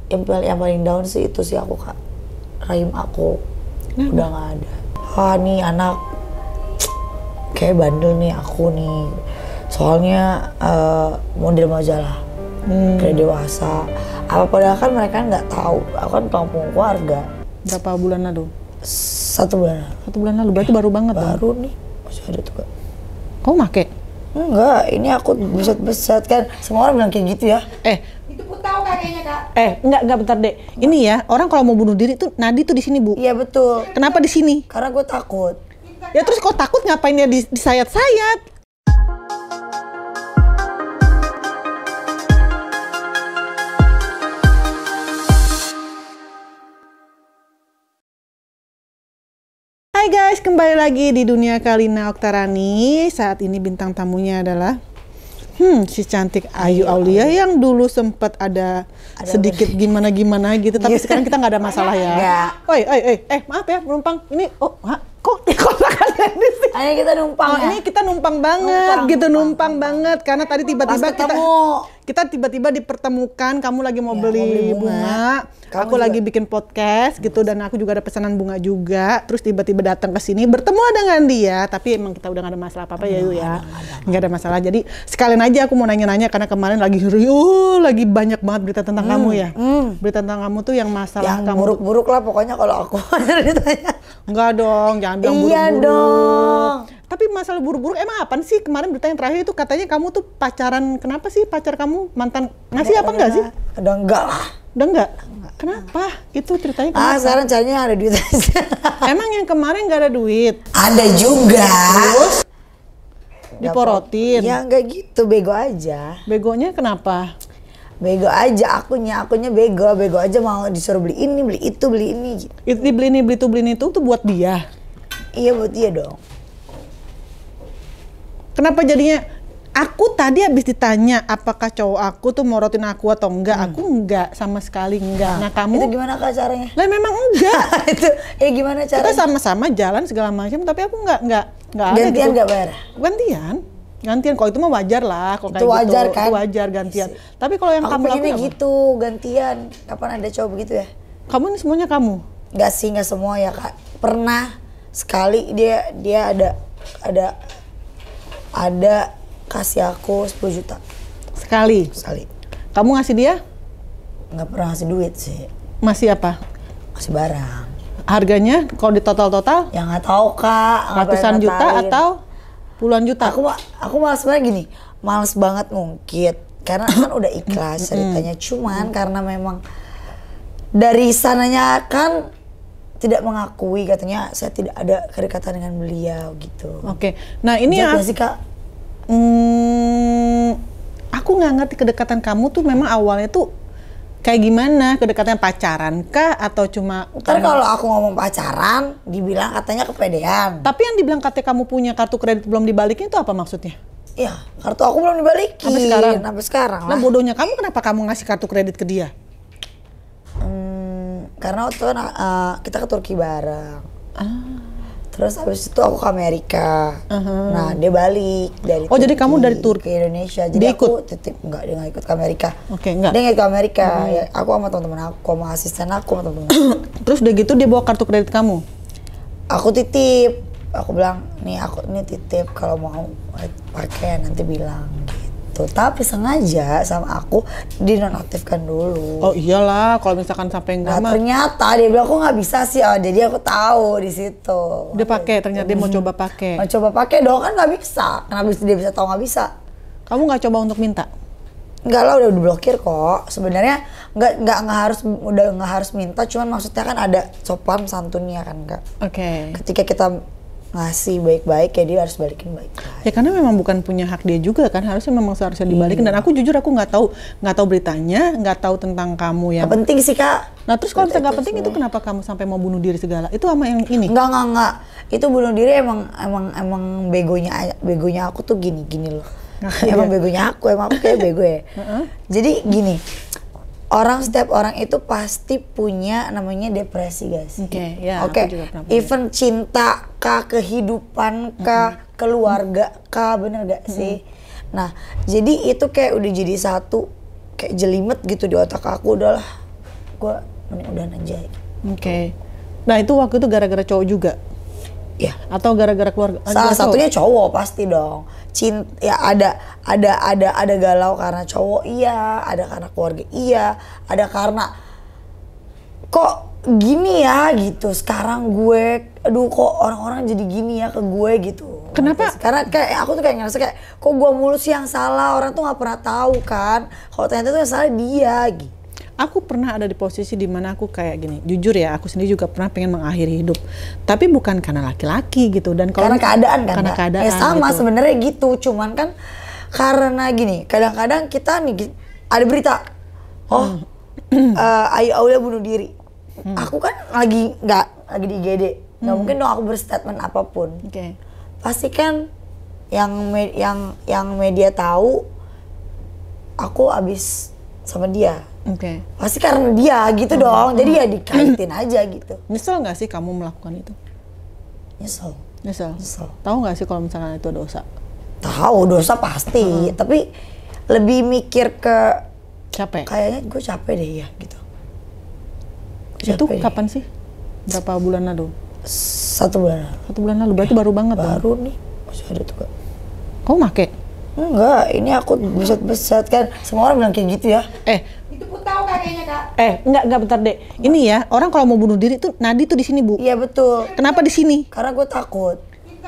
yang paling down sih itu sih aku Kak. Rahim aku udah nggak ada. Wah nih anak kayak bandel nih aku nih. Soalnya model majalah kayak dewasa. Apa padahal kan mereka nggak tahu. Aku kan punya keluarga. Berapa bulan lalu? 1 bulan. 1 bulan lalu, berarti baru banget dong? Baru nih, masih ada tuh Kak. Kamu make? Enggak, ini aku beset-beset kan. Semua orang bilang kayak gitu ya. Itu Put tahu kayaknya Kak. Enggak bentar Dek. Ini ya, orang kalau mau bunuh diri tuh nadi tuh di sini Bu. Iya betul. Kenapa di sini? Karena gue takut. Ya terus kok takut ngapain dia disayat-sayat? Hai guys, kembali lagi di Dunia Kalina Oktarani. Saat ini bintang tamunya adalah si cantik Ayu Aulia yang dulu sempat ada sedikit gimana-gimana gitu, tapi sekarang kita nggak ada masalah ya. Enggak. Maaf ya penumpang. Ini kok kontrakannya di sini? Ini kita numpang ya? Ini kita numpang banget numpang banget karena tadi tiba-tiba kita tiba-tiba dipertemukan, kamu lagi mau beli bunga, aku lagi bikin podcast gitu, dan aku juga ada pesanan bunga juga, terus tiba-tiba datang ke sini bertemu dengan dia, tapi emang kita udah gak ada masalah apa-apa ya Yu ya, nggak ada masalah. Jadi sekalian aja aku mau nanya-nanya karena kemarin lagi lagi banyak banget berita tentang kamu ya, berita tentang kamu tuh yang masalah Yang kamu buruk-buruk lah pokoknya kalau aku ditanya. Enggak dong, jangan bilang Iya buruk-buruk. dong. Tapi masalah buruk-buruk emang apa sih? Kemarin berita yang terakhir itu katanya kamu tuh pacaran. Kenapa sih pacar kamu mantan ngasih apa enggak sih? Udah enggak lah. Udah enggak? Kenapa? Itu ceritanya kenapa? Sekarang caranya ada duit aja. Emang yang kemarin nggak ada duit? Ada juga. Terus diporotin? Ya enggak gitu, bego aja. Begonya kenapa? Bego aja akunya bego aja mau disuruh beli ini, beli itu, beli ini gitu. Beli ini, beli itu tuh buat dia? Iya buat dia dong. Kenapa jadinya? Aku tadi habis ditanya apakah cowok aku tuh morotin aku atau enggak, aku enggak, sama sekali enggak. Nah kamu? Itu gimana Kak caranya? Lah memang enggak. Itu ya gimana caranya? Kita sama-sama jalan segala macam, tapi aku enggak ada gantian gitu. enggak bayar? Gantian, kalau itu mah wajar lah, kalau kayak itu wajar gitu, kan? itu wajar gantian. Tapi kalau yang aku kamu lakuin apa? gitu, gantian. Kapan ada cowok begitu ya? Kamu ini semuanya kamu? Enggak sih, enggak semua ya Kak. Pernah sekali dia ada kasih aku 10 juta. Sekali? Kamu ngasih dia? Nggak pernah ngasih duit sih. Masih apa? Ngasih barang. Harganya kalau di total? Ya nggak tahu Kak. Ratusan juta atau puluhan juta? Aku malas sebenarnya gini. Males banget ngungkit. Karena kan udah ikhlas ceritanya. Cuman karena memang dari sananya kan tidak mengakui, katanya saya tidak ada kedekatan dengan beliau gitu. Oke. Nah ini ya sih Kak. Aku nggak ngerti kedekatan kamu tuh memang awalnya tuh kayak gimana? Kedekatan pacaran kah atau cuma? Ntar kalau aku ngomong pacaran, dibilang katanya kepedean. Tapi yang dibilang katanya kamu punya kartu kredit belum dibalikin itu apa maksudnya? Iya, kartu aku belum dibalikin. Sampai sekarang lah. Nah bodohnya kamu kenapa kamu ngasih kartu kredit ke dia? Karena waktu itu kita ke Turki bareng. Terus habis itu aku ke Amerika. Nah dia balik dari Turki jadi kamu dari Turki ke Indonesia. Jadi dia aku titip, dia nggak ikut ke Amerika. Enggak. Dia nggak ikut ke Amerika. Ya, aku sama teman-teman aku, sama asisten aku, sama teman-teman. Terus udah gitu dia bawa kartu kredit kamu? Aku titip. Aku bilang, nih aku ini titip, kalau mau pakai nanti bilang gitu. Tapi sengaja sama aku dinonaktifkan dulu. Oh iyalah, kalau misalkan sampai enggak mah. Ternyata dia bilang aku nggak bisa sih, jadi aku tahu di situ. Dia pakai, ternyata dia mau coba pakai. Mau coba pakai dong, kan nggak bisa. Kenapa dia bisa tahu nggak bisa? Kamu nggak coba untuk minta? Enggak lah, udah diblokir kok. Sebenarnya nggak harus minta, cuman maksudnya kan ada sopan santunnya kan Kak. Oke. Ketika kita ngasih baik-baik ya dia harus balikin baik-baik. Ya karena memang bukan punya hak dia juga kan, harusnya seharusnya dibalikin. Dan aku jujur aku nggak tahu beritanya, nggak tahu tentang kamu yang. Gak penting sih Kak. Nah terus kalau misalnya nggak penting itu kenapa kamu sampai mau bunuh diri segala? Itu sama yang ini? Enggak. Itu bunuh diri emang begonya aku tuh gini loh. Emang begonya aku kayak bego ya. Jadi gini. Setiap orang itu pasti punya namanya depresi guys. Oke. Even cinta kah, kehidupan kah, keluarga kah, bener gak sih? Nah, jadi itu kayak udah jadi satu kayak jelimet gitu di otak aku, udahlah gue mending udahan aja. Oke. Nah itu waktu itu gara-gara cowok juga? Ya. Atau gara-gara keluarga? Salah satunya cowok pasti dong. Cinta ya ada galau karena cowok iya, ada karena keluarga iya, ada karena kok gini ya gitu. Sekarang gue, aduh kok orang-orang jadi gini ya ke gue gitu. Kenapa? Karena kayak aku tuh kayak ngerasa kayak kok gue mulu sih yang salah, orang tuh nggak pernah tahu kan. Kalau ternyata tuh yang salah dia gitu. Aku pernah ada di posisi dimana aku kayak gini, jujur ya, aku sendiri juga pernah pengen mengakhiri hidup, tapi bukan karena laki-laki gitu, dan kalau karena keadaan kan, karena keadaan ya sama gitu. Sebenarnya gitu, cuman kan karena gini, kadang-kadang kita nih ada berita, Ayu Aulia bunuh diri, aku kan lagi di IGD, nggak mungkin dong aku berstatement apapun, pasti kan yang media tahu aku abis sama dia. Pasti karena dia gitu dong, jadi ya dikaitin aja gitu. Nyesel nggak sih kamu melakukan itu? Nyesel. Tahu nggak sih kalau misalkan itu dosa? Tahu dosa pasti, tapi lebih mikir ke capek. Kayaknya gue capek deh ya gitu. Itu kapan sih? Berapa bulan lalu? 1 bulan lalu. 1 bulan lalu, berarti baru banget dong? Baru nih, masih ada tuh Kak. Kamu make? Enggak, ini aku beset-beset kan. Semua orang bilang kayak gitu ya. Itu Put tahu kayaknya Kak. Enggak bentar dek. Ini ya, orang kalau mau bunuh diri tuh nadi tuh di sini, Bu. Iya betul. Kenapa di sini? Karena gue takut.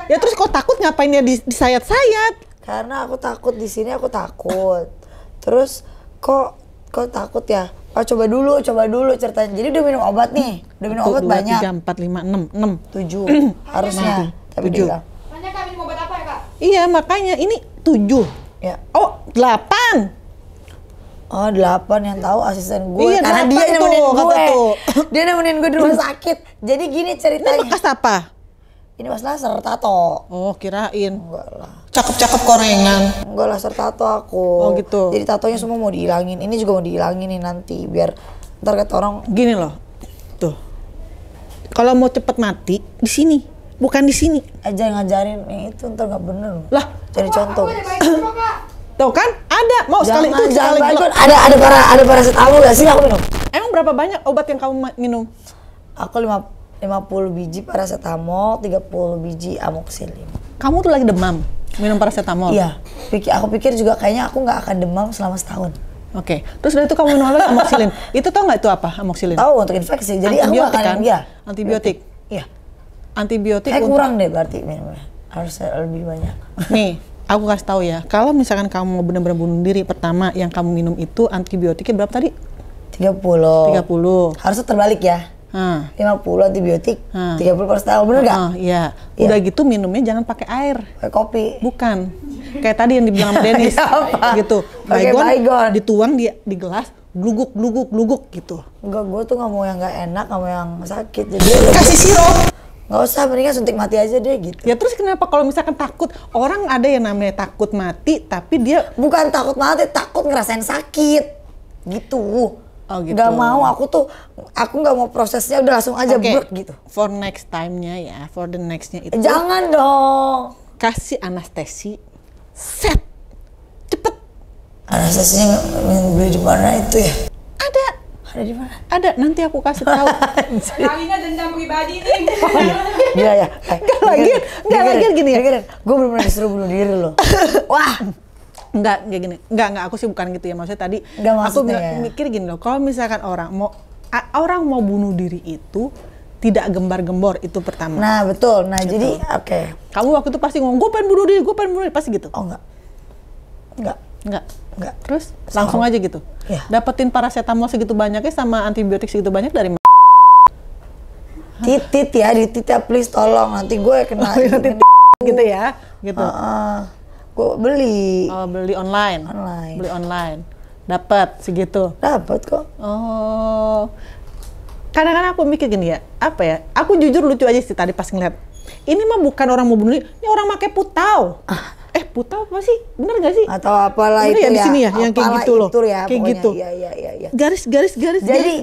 Ya terus kok takut ngapain ya disayat-sayat? Karena aku takut di sini, aku takut. Terus kok takut ya? Oh, coba dulu ceritanya. Jadi udah minum obat nih. Udah minum obat 1, 2, banyak. 3, 4, 5, 6, 7 harusnya. Tapi 7. dia Tanya Kak minum obat apa ya Kak? Iya, makanya ini 7. ya. Oh, 8. Oh 8 yang tahu asisten gue. Iya, Karena 8 dia tuh, nemenin kata gue. tuh. Dia nemenin gue di rumah sakit. Jadi gini Ini ceritanya. bekas apa? Ini mas laser tato. Oh, kirain. Enggak lah. Cakep-cakep korengan. Enggak laser tato aku. Oh, gitu. Jadi tatonya semua mau dihilangin. Ini juga mau dihilangin nih nanti biar ntar kata orang Gini loh. Tuh. Kalau mau cepet mati di sini, bukan di sini. aja ngajarin itu ntar nggak bener. Lah, Jadi contoh. Aku ada baik dulu Kak. tuh kan? Ada. Mau sekali itu Jangan sekali. baikon. Ada paracetamol gak sih aku minum? Emang berapa banyak obat yang kamu minum? Aku 50 biji paracetamol, 30 biji amoxicillin. Kamu tuh lagi demam, minum paracetamol. Iya. Aku pikir juga kayaknya aku nggak akan demam selama setahun. Oke. Terus dari itu kamu minum lagi amoxicillin. Itu tau nggak itu apa amoxicillin? Tahu untuk infeksi. Jadi aku nggak akan. kan? Iya. Antibiotik. Iya. Antibiotik Kayak untuk kurang deh berarti minumnya. Harus lebih banyak. nih, aku kasih tahu ya. Kalau misalkan kamu mau benar-benar bunuh diri, pertama yang kamu minum itu antibiotiknya berapa tadi? 30. 30. Harusnya terbalik ya. 50 antibiotik, 30 paracetamol, bener nggak? Iya. Iya. Udah gitu minumnya jangan pakai air. Kayak kopi. Bukan. Kayak tadi yang dibilang sama Dennis. Apa? Gitu. Pakai baygon. Dituang di gelas, gluguk gitu. Enggak, gue tuh nggak mau yang nggak enak, nggak mau yang sakit. Jadi Kasih sirup. nggak usah, mendingan suntik mati aja deh gitu. Ya terus kenapa kalau misalkan takut? Orang ada yang namanya takut mati, tapi dia Bukan takut mati, takut ngerasain sakit. Gitu. Oh, gitu. Nggak mau, aku nggak mau prosesnya udah langsung aja Oke, brek gitu. For next time-nya ya, for the next-nya itu Jangan dong. kasih anestesi, set, cepet. Anestesinya beli di mana itu ya? Ada, Ada di mana? ada. Nanti aku kasih tahu. Kalinya dendam pribadi nih. Gila ya. Nggak lagi gini ya. Gue belum pernah disuruh bunuh diri loh. Wah. Enggak gini. Enggak, aku sih bukan gitu ya. Maksudnya tadi Nggak, aku maksudnya ya. mikir gini loh. Kalau misalkan orang mau bunuh diri itu tidak gembar-gembor, itu pertama. Nah betul. Nah jadi oke. Kamu waktu itu pasti ngomong, gue pengen bunuh diri, pasti gitu. Oh enggak. Enggak. Enggak. Terus langsung aja gitu. Iya. Dapetin paracetamol segitu banyaknya sama antibiotik segitu banyak dari mana? Titit ya, ya please tolong, nanti gue kena Gitu ya, gitu. Gue beli Beli online. Beli online. Dapat segitu. dapat kok. Oh. Kadang-kadang aku mikir gini ya, apa ya? Aku jujur lucu aja sih tadi pas ngeliat. Ini mah bukan orang mau bunuh diri, ini orang pakai putau. Putau apa sih? Bener gak sih? Atau apalah Bener itu ya, ya. di sini ya, yang kayak Apalah gitu loh. itu ya, Kayak pokoknya. gitu. Iya. Garis.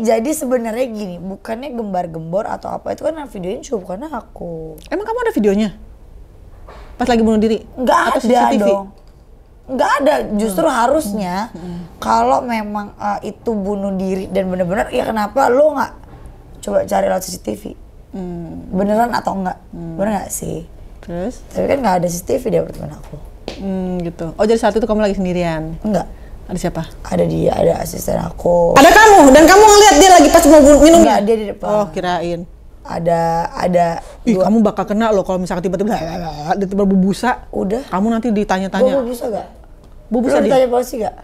Jadi sebenarnya gini, bukannya gembar-gembor atau apa, itu kan videonya juga bukan aku. Emang kamu ada videonya? Pas lagi bunuh diri? Nggak Atau ada CCTV? dong. nggak ada. Justru harusnya kalau memang itu bunuh diri dan benar-benar, ya kenapa lo nggak coba cari lewat CCTV? Beneran atau enggak? Bener nggak sih? Terus? Tapi kan nggak ada CCTV di apartemen aku. Gitu. Oh, jadi saat itu kamu lagi sendirian? Enggak. Ada siapa? Ada dia, ada asisten aku. Ada kamu, dan kamu ngeliat dia lagi pas mau minum? Enggak, dia di depan. Oh, kirain. Ada Ih, kamu bakal kena loh kalau misalkan tiba-tiba berbusa. Udah. Kamu nanti ditanya-tanya. Gue bisa gak? Bubusa Lu dia? ditanya polisi gak?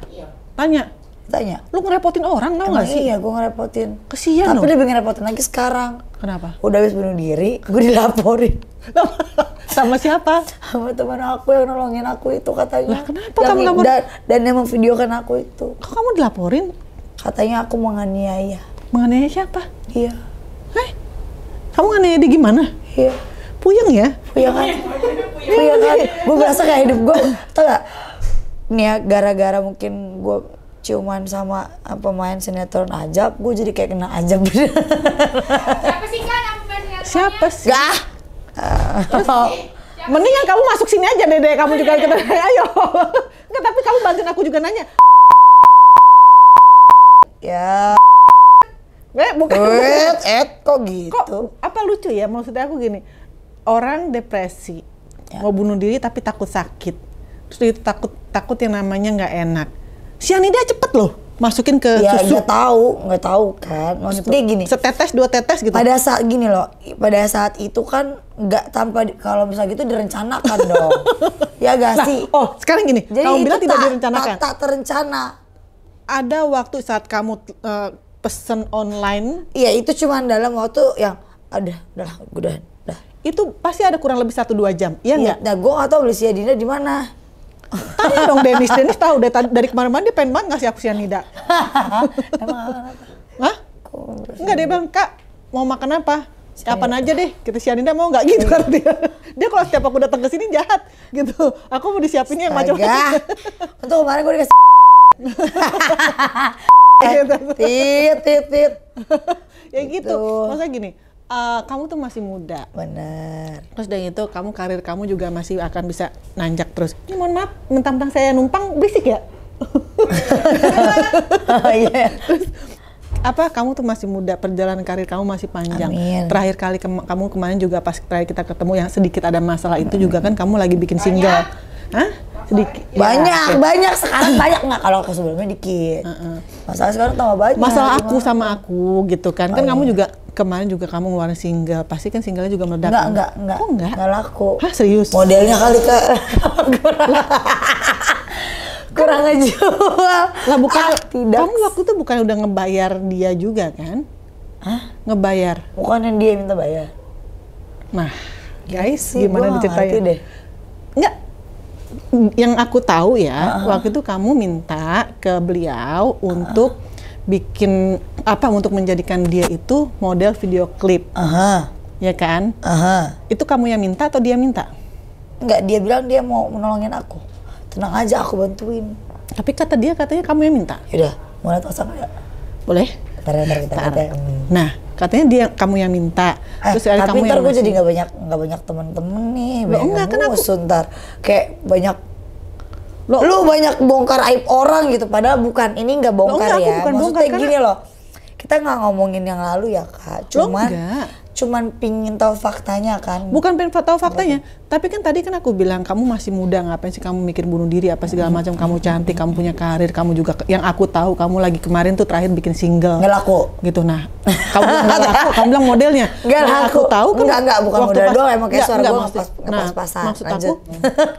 Tanya. Tanya. Lu ngerepotin orang, tau Emang gak sih? iya, gue ngerepotin. Kesian Tapi loh. dia pengen repotin lagi sekarang. Kenapa? Udah habis bunuh diri, gue dilaporin. Sama siapa? Sama teman aku yang nolongin aku itu katanya. Lah, kenapa kamu lapor? Dan yang memvideokan aku itu. Kok kamu dilaporin? Katanya aku menganiaya. Menganiaya siapa? Iya. Kamu nganiaya dia gimana? Iya. Puyeng ya? Puyeng kan? Puyeng kan? Gue berasa kayak hidup gue, tau gak? Nih ya, gara-gara mungkin gue ciuman sama pemain sinetron Ajab, gue jadi kayak kena Ajab. Siapa sih kan yang pemain sinetronnya? Siapa sih? Gak! Mendingan kamu masuk sini aja Dede, kamu juga ikut. Ayo. Enggak, tapi kamu bantuin aku juga nanya. Ya. Bukan. Kok gitu? Kok apa lucu ya? Maksudnya aku gini, orang depresi, mau bunuh diri tapi takut sakit. Terus dia itu takut yang namanya nggak enak. Cyanida cepet loh masukin ke susu. Ya nggak tahu kan. Maksudnya gini. Setetes 2 tetes gitu. Pada saat gini loh, pada saat itu kan nggak tanpa kalau misalnya gitu direncanakan dong. Ya gak sih? Oh sekarang gini, jadi kamu bilang itu tidak direncanakan. Tak terencana. Ada waktu saat kamu pesen online. Iya itu cuma dalam waktu yang udah. Itu pasti ada kurang lebih 1-2 jam, iya nggak? Nah gue nggak tahu beli cyanida di mana. Tanya dong Dennis tahu dari kemarin-kemarin dia pengen banget ngasih aku cyanida. Emang apa? Hah? Enggak, dia bilang, Kak mau makan apa? Kapan aja deh, kita cyanida mau nggak gitu kan dia. Dia kalau setiap aku datang ke sini jahat gitu. Aku mau disiapinnya yang macam-macam. Untuk kemarin gue dikasih tit. Ya gitu. Maksudnya gini, kamu tuh masih muda. Bener. Terus dari itu karir kamu juga masih akan bisa nanjak terus. Ini mohon maaf, mentang-mentang saya numpang berisik ya. Terus kamu tuh masih muda, perjalanan karir kamu masih panjang. Amin. Terakhir kali kamu kemarin juga pas terakhir kita ketemu yang sedikit ada masalah itu juga kan kamu lagi bikin single. Hah? Sedikit. Banyak sekarang banyak nggak, kalau aku sebelumnya dikit. Masalah sekarang tambah banyak. Masalah aku sama aku gitu kan. Kan kamu juga kemarin juga kamu ngeluarin single. Pasti kan singlenya juga meledak. Enggak. Oh enggak? Enggak laku. Hah, serius? Modelnya kali Kak. Kurang ngejual. Lah bukan tidak. Kamu waktu itu bukan udah ngebayar dia juga kan? Hah? Ngebayar. Bukan yang dia minta bayar. Nah, guys, Sih, gimana gua nggak diceritain? ngerti deh. Enggak. Yang aku tahu ya, waktu itu kamu minta ke beliau untuk bikin untuk menjadikan dia itu model video klip. Ya kan? Itu kamu yang minta atau dia minta? Enggak, dia bilang dia mau menolongin aku. Tenang aja, aku bantuin. Tapi katanya kamu yang minta. Yaudah, mau lihat WhatsApp nggak? Boleh? Ntar kita. Nah, katanya dia kamu yang minta. Terus ada tapi kamu ntar yang gue jadi nggak banyak temen-temen nih. Enggak, kan aku ntar kayak banyak. Lu banyak bongkar aib orang gitu, padahal bukan. Ini nggak bongkar ya. Bukan maksudnya bongkar, gini loh. Kita nggak ngomongin yang lalu ya Kak. Cuman pingin tahu faktanya kan. Bukan pengen tahu faktanya, tapi kan tadi kan aku bilang kamu masih muda, ngapain sih kamu mikir bunuh diri apa segala macam, kamu cantik, kamu punya karir, kamu juga yang aku tahu kamu lagi kemarin tuh terakhir bikin single. Nggak laku. Gitu nah. Kamu bilang nggak laku, kamu bilang modelnya. Nggak laku. Aku tahu kan. Enggak, bukan model doang, emang kayak suara gue pas-pasan. Maksud aku,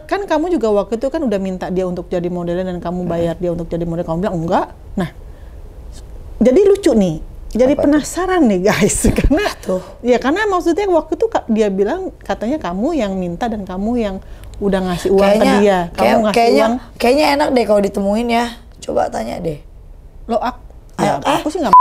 kan kamu juga waktu itu kan udah minta dia untuk jadi modelnya dan kamu bayar dia untuk jadi model, kamu bilang enggak. Nah, jadi lucu nih. Jadi penasaran nih guys, karena karena maksudnya waktu itu dia bilang katanya kamu yang minta dan kamu yang udah ngasih uang ke dia. Kamu ngasih uang. Kayaknya enak deh kalau ditemuin ya. Coba tanya deh. Lo aku sih nggak.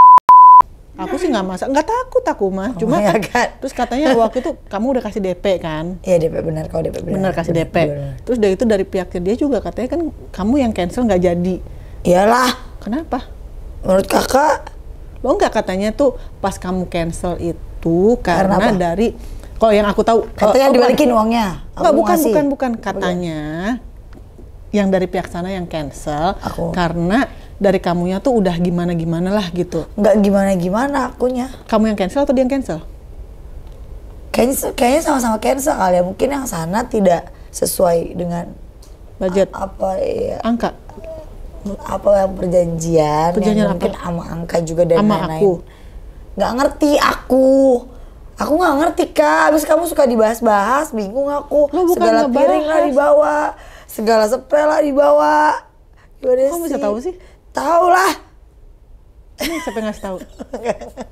Aku sih nggak masak, nggak takut aku mah. Cuma kan. Terus katanya waktu itu kamu udah kasih DP kan? Iya DP benar, kalau DP benar. Benar kasih DP. Bener. Terus dari itu dari pihaknya dia juga katanya kan kamu yang cancel nggak jadi. Iyalah. Kenapa? Menurut kakak? Lo enggak, katanya tuh pas kamu cancel itu karena dari kalau yang aku tahu katanya dibalikin uangnya. Enggak, bukan katanya yang dari pihak sana yang cancel Aku. karena dari kamunya tuh udah gimana-gimana lah gitu. Nggak gimana-gimana akunya. Kamu yang cancel atau dia yang cancel? Kayaknya sama-sama cancel kali ya. Mungkin yang sana tidak sesuai dengan Budget, apa ya, angka, apa yang perjanjian yang mungkin apa? sama angka juga dan Sama lain-lain. aku. Nggak ngerti aku nggak ngerti Kak. Abis kamu suka dibahas-bahas, bingung aku. Lo bukan Segala piring lah ngebahas. dibawa, segala spray lah dibawa. Gimana Kamu sih? bisa tahu sih? Tahu lah. Ini siapa yang ngasih tahu?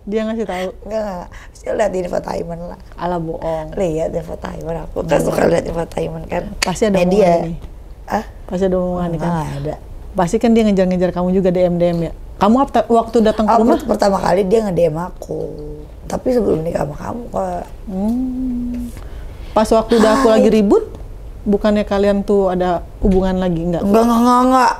Dia ngasih tahu. Enggak. Bisa lihat di infotainment lah. Ala bohong. Lihat infotainment, aku kan suka lihat infotainment kan. Pasti ada media. omongan nih. Ah, Pasti ada omongan nih kan. nggak ada. Pasti kan dia ngejar-ngejar kamu juga DM ya. Kamu waktu datang ke rumah? Pertama kali dia nge-DM aku. Tapi sebelum nikah sama kamu kok. Pas waktu udah aku lagi ribut, bukannya kalian tuh ada hubungan lagi enggak? Enggak.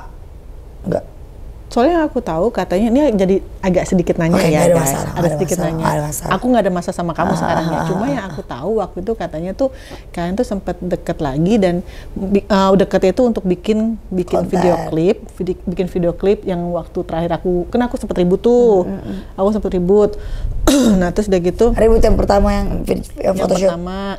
Soalnya aku tahu katanya ini jadi agak sedikit nanya Oke, ya nggak ada guys. masalah, Ada nggak ada sedikit masalah, nanya. nggak ada masalah. Aku nggak ada masalah sama kamu sekarang ya. Cuma yang aku tahu waktu itu katanya tuh kalian tuh sempat deket lagi dan deketnya itu untuk bikin Konten. bikin video klip yang waktu terakhir aku sempat ribut tuh. Aku sempat ribut. Nah terus udah gitu. Ribut yang pertama yang Yang photoshoot. pertama.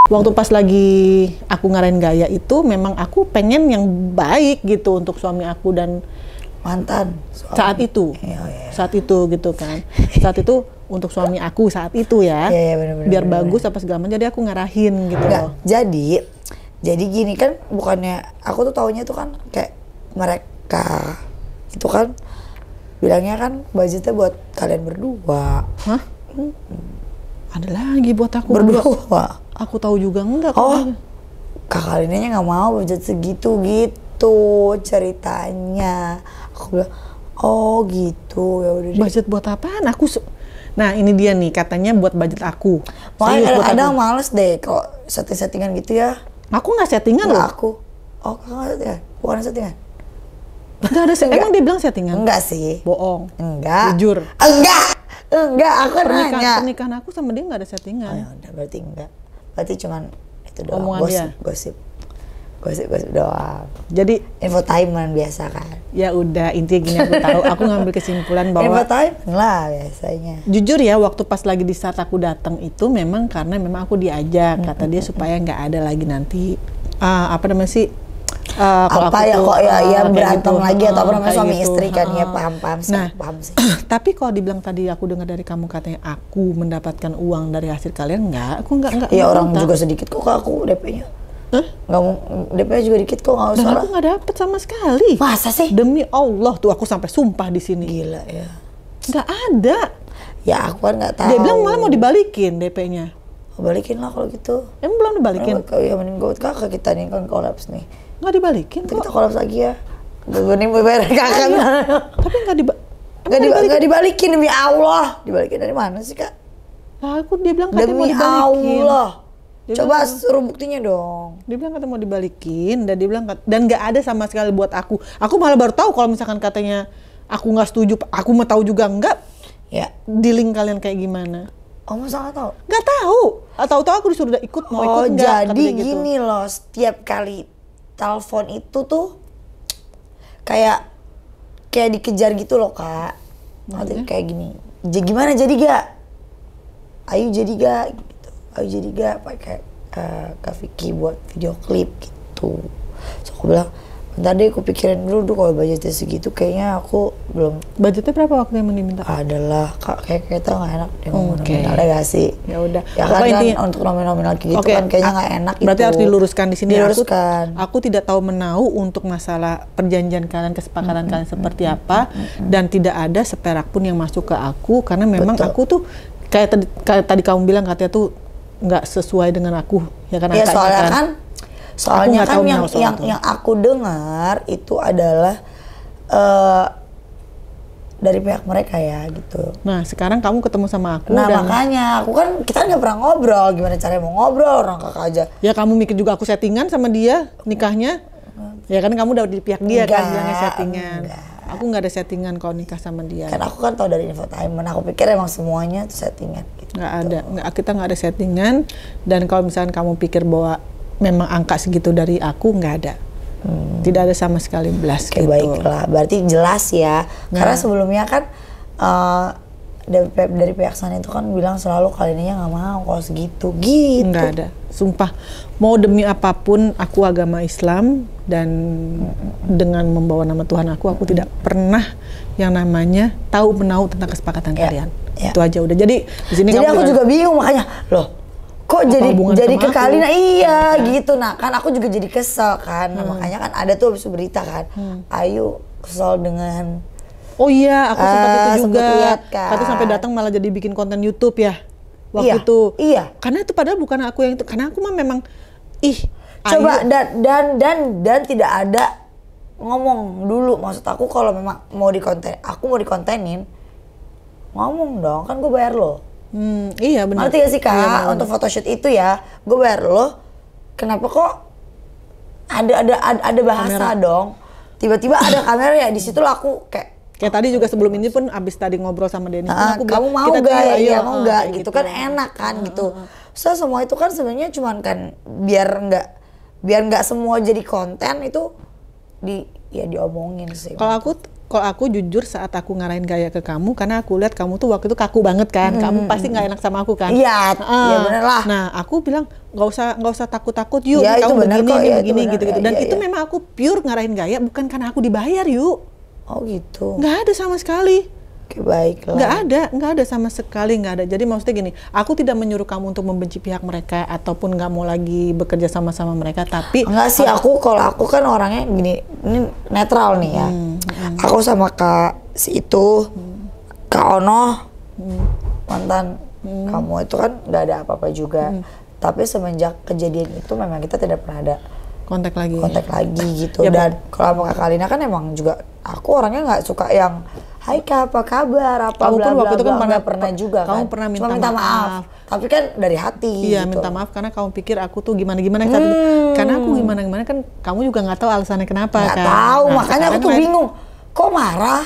Waktu pas lagi aku ngarahin gaya itu memang aku pengen yang baik gitu untuk suami aku dan Mantan. Suami. saat itu. Iya. Saat itu gitu kan. Saat itu untuk suami aku saat itu ya. Iya, bener-bener. Biar bagus apa segala macam jadi aku ngarahin gitu Enggak, loh. jadi gini kan, bukannya aku tuh taunya tuh kan kayak mereka itu kan bilangnya kan budgetnya buat kalian berdua. Hah? Ada lagi buat aku Berdua. Aku tahu juga enggak kok. Oh, kakak Linenya nggak mau budget segitu gitu ceritanya. Aku bilang, oh gitu, ya udah deh. Budget buat apaan? Nah ini dia nih katanya buat budget aku. Serius Makanya buat kadang-kadang aku. males deh kalau setting-settingan gitu ya. Aku nggak settingan Enggak loh. aku. Oh, kakak nggak settingan? Bukan settingan? Nggak ada emang dia bilang settingan? Enggak sih. Bohong. Enggak. Jujur. Enggak, aku nanya. Pernikahan aku sama dia nggak ada Oh settingan. ya udah, berarti enggak. Berarti cuman itu doang, Omongan dia. gosip doang. Jadi Infotainment biasa kan. ya udah intinya gini aku tahu. Aku ngambil kesimpulan bahwa Infotainment lah biasanya. jujur ya waktu pas lagi di saat aku datang itu memang karena memang aku diajak kata dia supaya nggak ada lagi nanti apa namanya sih kalau Apa aku ya tuh, kok ya kayak berantem gitu. lagi atau apa namanya Kayak suami gitu. istri kan ya, paham sih, Nah, paham sih. tapi kalau dibilang tadi aku dengar dari kamu katanya aku mendapatkan uang dari hasil kalian aku nggak Ya orang minta. juga sedikit kok aku DP-nya. Hah? Nggak mau, DP-nya juga dikit kok, nggak Dan usah aku lah. nggak dapet sama sekali. Masa sih? Demi Allah tuh aku sampai sumpah di sini. Gila ya. Nggak ada. Ya aku kan nggak tahu. Dia bilang malah mau dibalikin DP-nya. Balikin lah kalau gitu. Emang belum dibalikin? Ya mending gue kakak kita nih kan kolaps nih. Nggak dibalikin Nanti kok. kita kolaps lagi ya. Bener bayar kakak. Tapi nggak dibalikin demi Allah. Dibalikin dari mana sih kak? Nah, dia bilang katanya mau Demi dibalikin. Allah. Dia Coba bilang- suruh buktinya dong. Dia bilang katanya mau dibalikin dan dia bilang dan nggak ada sama sekali buat aku. Aku malah baru tahu kalau misalkan katanya aku nggak setuju. Aku mau tahu juga nggak Ya. dealing kalian kayak gimana. Oh masa nggak tahu? Nggak tahu. Tahu-tahu aku disuruh udah ikut mau Oh ikut nggak? Kata jadi dia gitu. gini loh, setiap kali telepon itu tuh kayak dikejar gitu loh kak. Maksudnya kayak gini. Gimana jadi gak? Ayo jadi gak? Gitu. Ayo jadi gak? Pakai Kak Vicky buat video klip gitu. So aku bilang, bentar deh aku pikirin dulu kalau budgetnya segitu kayaknya aku belum Budgetnya berapa waktu yang diminta? adalah kak kayak kita nggak enak dia ngomong Oke. nominalnya gak sih? Ya udah. Ya kan, Pokoknya kan intinya- untuk nominal kayak gitu Oke, kan kayaknya nggak enak gitu. Berarti harus diluruskan di sini. Diluruskan. Aku tidak tahu menau untuk masalah perjanjian kalian, kesepakatan kalian seperti apa, dan tidak ada seperak pun yang masuk ke aku karena memang Betul. aku tuh kayak tadi kamu bilang katanya tuh nggak sesuai dengan aku, ya kan? Ya angkanya soalnya kan Soalnya kan yang aku dengar itu adalah dari pihak mereka ya gitu. Nah sekarang kamu ketemu sama aku. Nah makanya aku kan kita nggak pernah ngobrol, gimana caranya mau ngobrol orang kakak aja. Ya kamu mikir juga aku settingan sama dia nikahnya? Ya kan kamu udah di pihak dia kan bilangnya settingan. Aku nggak ada settingan kalau nikah sama dia. Kan aku kan tahu dari infotainment, aku pikir emang semuanya itu settingan. Gitu. Nggak ada, kita nggak ada settingan. Dan kalau misalnya kamu pikir bahwa memang angka segitu dari aku, nggak ada. Tidak ada sama sekali belas gitu. Baiklah, berarti jelas ya. Karena sebelumnya kan dari pihak sana itu kan bilang selalu kali ini nggak mau kalau segitu gitu. Nggak ada, sumpah. Mau demi apapun aku agama Islam dan dengan membawa nama Tuhan aku tidak pernah yang namanya tahu menahu tentang kesepakatan kalian. Itu aja udah. Jadi di sini aku juga bingung makanya loh. Kok jadi ke Kalina gitu. Nah kan aku juga jadi kesel kan. Nah, makanya kan ada tuh habis berita kan. Ayu kesel dengan oh iya, aku sempat itu juga. Lihat, kan. Kata sampai datang malah jadi bikin konten YouTube ya. Waktu itu. Iya. Karena itu padahal bukan aku yang itu. Karena aku mah memang coba dan tidak ada ngomong dulu. Maksud aku kalau memang mau dikontenin ngomong dong, kan gue bayar lo. Iya benar. Ngerti gak sih Kak? Iya, untuk photoshoot itu ya, gue bayar lo. Kenapa kok ada bahasa kamera dong? Tiba-tiba ada kamera ya di situ lah aku kayak tadi juga sebelum ini pun abis tadi ngobrol sama Denny aku kamu mau gak ya? Iya mau gak gitu kan enak kan gitu. So semua itu kan sebenarnya cuman kan biar nggak semua jadi konten itu diomongin sih. Kalau aku jujur saat aku ngarahin gaya ke kamu, karena aku lihat kamu tuh waktu itu kaku banget kan, kamu pasti nggak enak sama aku kan? Iya, ya bener lah. Nah aku bilang nggak usah takut yuk, ya, kamu begini gitu. Dan itu memang aku pure ngarahin gaya, bukan karena aku dibayar yuk. Oh gitu. Nggak ada sama sekali. Oke, baiklah. Nggak ada sama sekali, nggak ada. Jadi maksudnya gini, aku tidak menyuruh kamu untuk membenci pihak mereka ataupun nggak mau lagi bekerja sama mereka, tapi enggak sih, kalau aku kan orangnya gini, ini netral nih ya. Aku sama Kak si itu, Kak Ono, mantan kamu itu kan nggak ada apa-apa juga. Tapi semenjak kejadian itu memang kita tidak pernah ada kontak lagi gitu. Ya, dan kalau sama Kak Kalina kan emang juga aku orangnya nggak suka yang hai Kak, apa kabar, apa bla bla bla, nggak pernah juga kan. Kamu pernah minta maaf. Tapi kan dari hati. Iya, gitu. Minta maaf karena kamu pikir aku tuh gimana karena aku gimana kan kamu juga nggak tahu alasannya kenapa kan. Nggak tahu, makanya aku tuh bingung. Kok marah?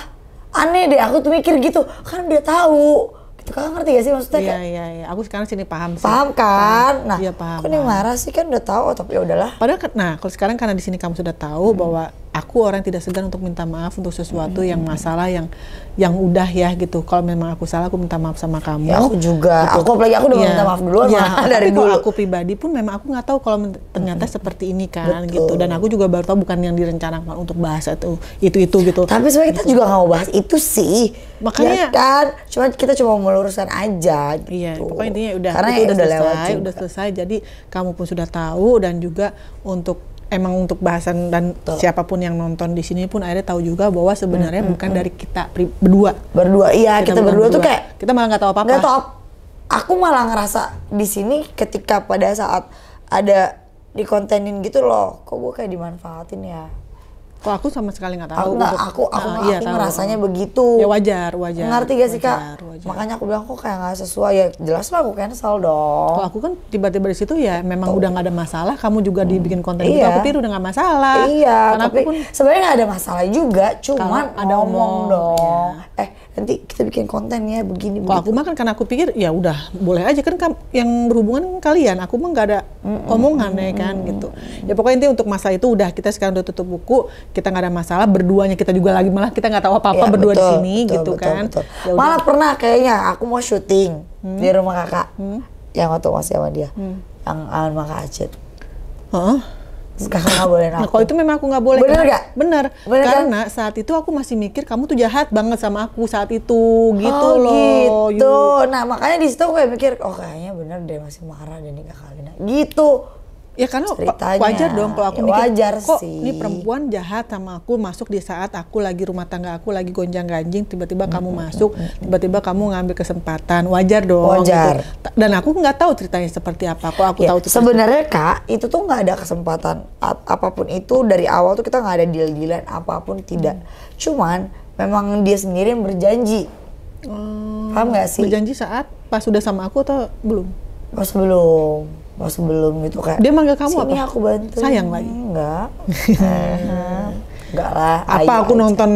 Aneh deh, aku tuh mikir gitu. Kan dia tahu. Gitu kan, ngerti gak sih maksudnya? Iya. Aku sekarang sini paham sih. Paham kan? Nah, iya, paham. Kok nih marah sih, kan udah tahu, tapi ya udahlah. Padahal kalau sekarang karena di sini kamu sudah tahu bahwa aku orang tidak segan untuk minta maaf untuk sesuatu yang masalah yang udah ya gitu. Kalau memang aku salah, aku minta maaf sama kamu. Ya, aku juga. Gitu. Aku apalagi aku udah minta maaf duluan dari dulu. Aku pribadi pun memang aku nggak tahu kalau ternyata seperti ini kan. Betul. Gitu. Dan aku juga baru tahu bukan yang direncanakan untuk bahas itu gitu. Tapi sebenarnya kita juga nggak mau bahas itu sih. Makanya ya kan, kita cuma meluruskan aja gitu. Iya, pokoknya intinya karena itu udah selesai. Jadi kamu pun sudah tahu dan juga untuk bahasan dan siapapun yang nonton di sini pun akhirnya tahu juga bahwa sebenarnya bukan dari kita berdua. Iya, kita berdua tuh kayak kita malah nggak tahu apa-apa. Nggak tahu. Aku malah ngerasa di sini ketika pada saat ada dikontenin gitu loh, kok gue kayak dimanfaatin ya. Kok aku sama sekali nggak tahu. Aku ngerasanya begitu. Ya wajar. Ngerti gak sih Kak? Wajar. Makanya aku bilang kok kayak nggak sesuai, ya jelas lah aku cancel dong. Kalau aku kan tiba-tiba di situ ya memang udah nggak ada masalah. Kamu juga dibikin konten gitu, aku pikir udah nggak masalah. Iya. Karena tapi sebenarnya nggak ada masalah juga, cuman ada ngomong dong. Ya. Nanti kita bikin konten ya begini. Kalau aku mah kan karena aku pikir ya udah boleh aja kan yang berhubungan kalian. Aku mah nggak ada omongan ya kan gitu. Ya pokoknya intinya untuk masalah itu udah kita sekarang udah tutup buku. Kita nggak ada masalah, berduanya kita juga lagi malah kita nggak tahu apa-apa ya, berdua di sini gitu kan. Ya malah pernah kayaknya aku mau syuting di rumah kakak yang waktu masih sama dia, yang sama Kak Acit. Kakak nggak boleh aku. Nah, kalau itu memang aku nggak boleh. Bener nggak? Bener. Karena kan? Saat itu aku masih mikir kamu tuh jahat banget sama aku saat itu gitu loh. Gitu. Nah makanya di situ aku kayak mikir, oh kayaknya bener deh masih marah deh nih Kak Kalina. Gitu. Ya karena ceritanya. wajar dong kalau aku Ya, mikir, wajar kok sih. ini perempuan jahat sama aku, masuk di saat aku lagi rumah tangga aku lagi gonjang-ganjing, tiba-tiba kamu masuk, tiba-tiba kamu ngambil kesempatan, wajar dong. Wajar. Gitu. Dan aku nggak tahu ceritanya seperti apa, kok aku Ya, tahu sebenarnya Kak, itu tuh nggak ada kesempatan apapun itu dari awal tuh kita nggak ada deal-dealan apapun tidak. Cuman memang dia sendiri yang berjanji. Paham nggak sih? berjanji saat pas sudah sama aku atau belum? Pas sebelum gitu kayak. Dia manggil kamu sini apa? aku bantu. Sayang lagi. Enggak. Enggak lah. Apa aku aja. nonton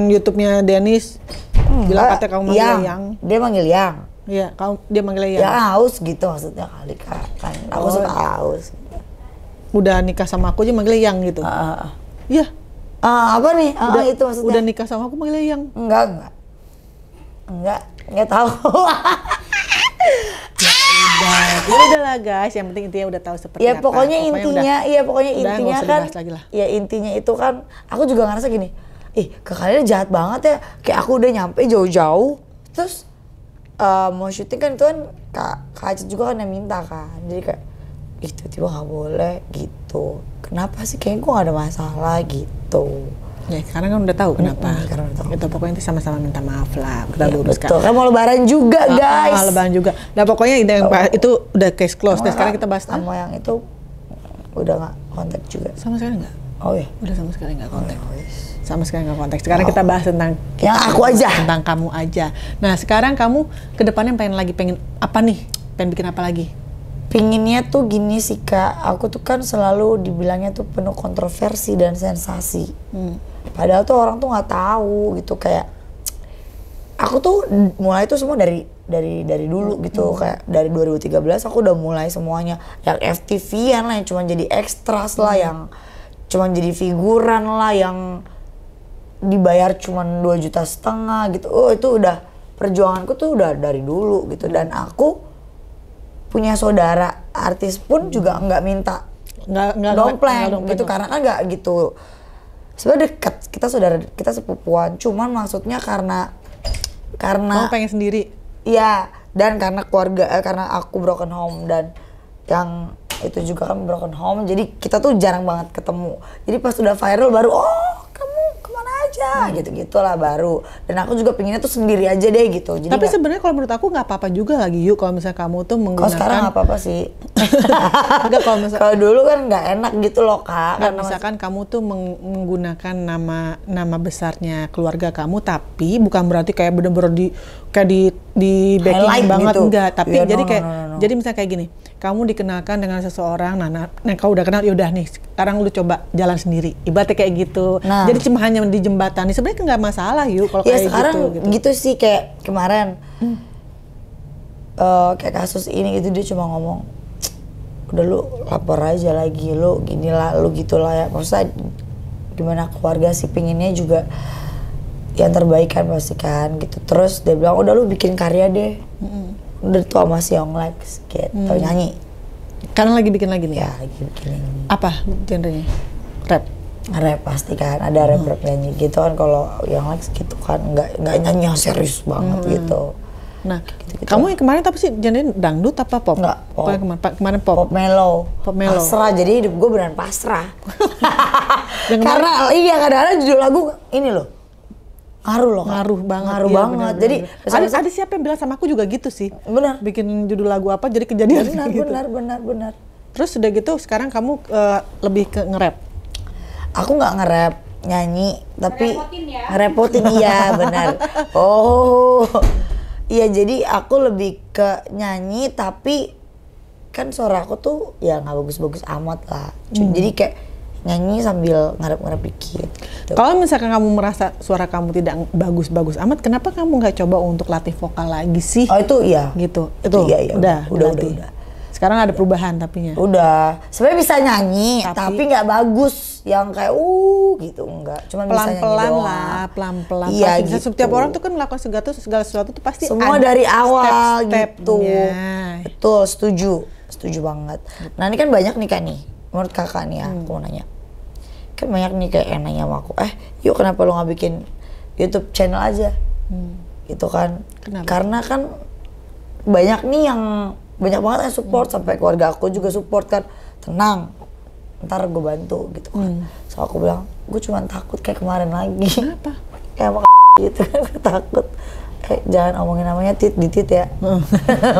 YouTube-nya Dennis bilang katanya kamu manggil Yang. Dia manggil Yang. Iya, dia manggil Yang. Ya haus gitu maksudnya kali Kak. Kan aku suka haus. Udah nikah sama aku aja manggil Yang gitu. Iya. Apa nih? Itu maksudnya. Udah nikah sama aku manggil Yang. Enggak tahu. Udah lah guys, yang penting intinya udah tahu seperti Ya apa. pokoknya intinya kan, dibahas lagi lah. ya intinya itu kan, aku juga ngerasa gini, ke kalian jahat banget ya, kayak aku udah nyampe jauh-jauh, terus mau syuting kan itu kan Kak Acit juga kan yang minta kan, jadi kayak, tiba-tiba nggak boleh gitu, kenapa sih, kayaknya gue gak ada masalah gitu. Ya, sekarang kan udah tahu kenapa. Sekarang udah tahu. Itu pokoknya nanti sama-sama minta maaf lah. Kita luruskan. Betul, kan mau lebaran juga guys. Lebaran juga. Nah pokoknya itu udah case close. Nah, sekarang kita bahas sama yang itu udah nggak kontak juga. Sama sekali nggak? Oh ya. Udah sama sekali nggak kontak. Sama sekali nggak kontak. Sekarang kita bahas tentang yang aku aja. Tentang kamu aja. Nah sekarang kamu kedepannya pengen apa nih? Pengen bikin apa lagi? Pinginnya tuh gini sih Kak, aku tuh kan selalu dibilangnya tuh penuh kontroversi dan sensasi. Padahal tuh orang tuh nggak tahu gitu, kayak aku tuh mulai tuh semua dari dulu gitu, kayak dari 2013 aku udah mulai semuanya yang FTV-an lah, yang cuma jadi ekstras lah, yang cuma jadi figuran lah, yang dibayar cuma 2,5 juta gitu. Itu udah perjuanganku tuh udah dari dulu gitu, dan aku punya saudara artis pun juga nggak minta dompleng gitu, karena kan nggak gitu. Sebenarnya dekat, kita sepupuan, cuman maksudnya karena kamu pengen sendiri. Iya, dan karena keluarga, karena aku broken home dan yang itu juga kan broken home, jadi kita tuh jarang banget ketemu. Jadi pas udah viral baru, kamu kemana aja, gitu-gitulah baru. Dan aku juga pinginnya tuh sendiri aja deh gitu. Jadi tapi sebenarnya kalau menurut aku nggak apa-apa juga lagi yuk kalau misalnya kamu tuh menggunakan. Kalau sekarang nggak apa-apa sih. Enggak, kalau dulu kan nggak enak gitu loh Kak. Karena misalkan kamu tuh menggunakan nama besarnya keluarga kamu, tapi bukan berarti kayak bener-bener di backing banget gitu. Enggak. Tapi ya, jadi jadi misalnya kayak gini. Kamu dikenalkan dengan seseorang, nah kau udah kenal, yaudah nih, sekarang lu coba jalan sendiri. Ibaratnya kayak gitu. Nah, jadi cuma hanya di jembatani, sebenarnya nggak masalah yuk kalau kayak sekarang gitu sih, kayak kemarin kayak kasus ini gitu, dia cuma ngomong, udah lu lapor aja lagi, lu gini lah, lu gitulah ya. Maksudnya gimana keluarga sih pinginnya juga yang terbaik kan pasti kan gitu. Terus dia bilang, udah lu bikin karya deh. Udah tuh sama si Young Lex gitu, nyanyi. Karena lagi bikin lagi nih? Ya, lagi bikin. Apa genrenya? Rap? Rap pasti kan, ada rap nyanyi gitu kan. Kalau Young Lex gitu kan, nggak nyanyi yang serius banget gitu. Nah, gitu. Kamu yang kemarin apa sih, genrenya dangdut apa pop? Enggak, pop. Kemarin pop? Pop mellow. Pasrah, jadi hidup gue beneran pasrah. Karena kadang-kadang judul lagu ini loh, ngaruh banget. Bener. Jadi ada siapa yang bilang sama aku juga gitu sih. Benar. Bikin judul lagu apa jadi kejadian gitu. Benar. Terus udah gitu sekarang kamu lebih ke nge-rap. Aku nggak nge-rap, nyanyi, tapi ngerepotin iya benar. Iya, jadi aku lebih ke nyanyi, tapi kan suara aku tuh ya nggak bagus-bagus amat lah. Jadi kayak nyanyi sambil ngarep-ngarep dikit gitu. Kalau misalkan kamu merasa suara kamu tidak bagus-bagus amat, kenapa kamu nggak coba untuk latih vokal lagi sih? Itu iya. Gitu. Iya. Udah. Sekarang ada perubahan tapinya. Udah. Sebenarnya bisa nyanyi, tapi nggak bagus yang kayak gitu, enggak. Cuma pelan-pelan lah, pelan-pelan. Iya, gitu. Setiap orang tuh kan melakukan segala sesuatu tuh pasti semua dari awal gitu. Betul, setuju banget. Nah, ini kan banyak nih kan nih. Menurut kakak nih ya, aku mau nanya. Kan banyak nih kayak yang nanya sama aku, yuk kenapa lo gak bikin YouTube channel aja? Gitu kan. Kenapa? Karena kan banyak nih yang, banyak banget yang support, sampai keluarga aku juga support kan. tenang, ntar gue bantu gitu kan. So aku bilang, gue cuma takut kayak kemarin lagi. Kenapa? Kayak sama gitu kan, gue takut. Jangan omongin namanya Ditit ya.